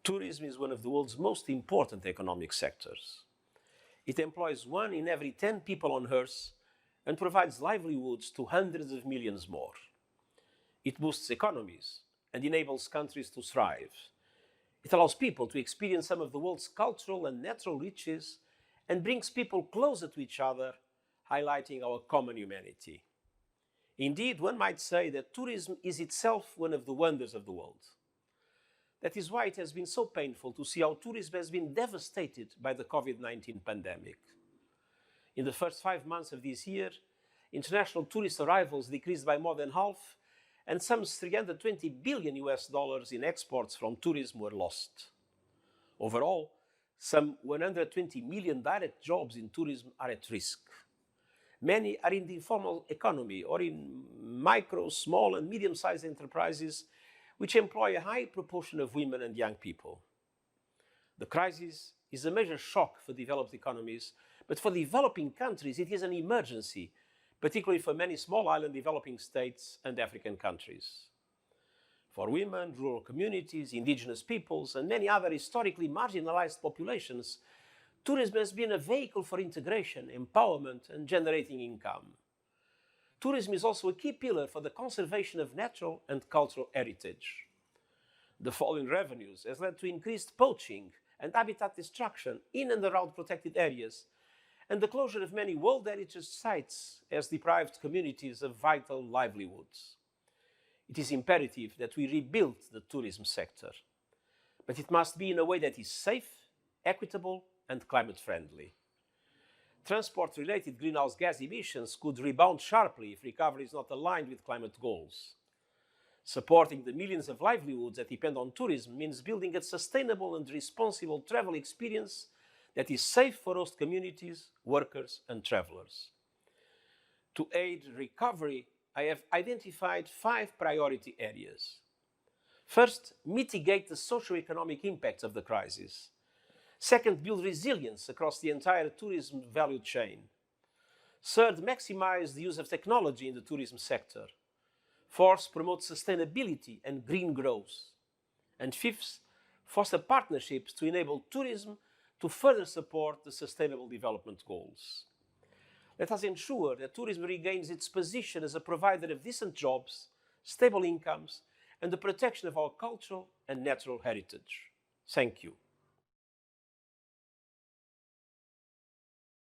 Tourism is one of the world's most important economic sectors. It employs 1 in every 10 people on Earth and provides livelihoods to hundreds of millions more. It boosts economies and enables countries to thrive. It allows people to experience some of the world's cultural and natural riches and brings people closer to each other, highlighting our common humanity. Indeed, one might say that tourism is itself one of the wonders of the world. That is why it has been so painful to see how tourism has been devastated by the COVID-19 pandemic. In the first 5 months of this year, international tourist arrivals decreased by more than half, and some $320 billion in exports from tourism were lost. Overall, some 120 million direct jobs in tourism are at risk. Many are in the informal economy or in micro, small and medium-sized enterprises which employ a high proportion of women and young people. The crisis is a major shock for developed economies, but for developing countries it is an emergency, particularly for many small island developing states and African countries. For women, rural communities, indigenous peoples, and many other historically marginalized populations, tourism has been a vehicle for integration, empowerment, and generating income. Tourism is also a key pillar for the conservation of natural and cultural heritage. The fall in revenues has led to increased poaching and habitat destruction in and around protected areas, and the closure of many World Heritage sites has deprived communities of vital livelihoods. It is imperative that we rebuild the tourism sector, but it must be in a way that is safe, equitable, and climate-friendly. Transport-related greenhouse gas emissions could rebound sharply if recovery is not aligned with climate goals. Supporting the millions of livelihoods that depend on tourism means building a sustainable and responsible travel experience that is safe for host communities, workers, and travelers. To aid recovery, I have identified 5 priority areas. First, mitigate the socio-economic impacts of the crisis. Second, build resilience across the entire tourism value chain. Third, maximize the use of technology in the tourism sector. Fourth, promote sustainability and green growth. And fifth, foster partnerships to enable tourism to further support the Sustainable Development Goals. Let us ensure that tourism regains its position as a provider of decent jobs, stable incomes, and the protection of our cultural and natural heritage. Thank you.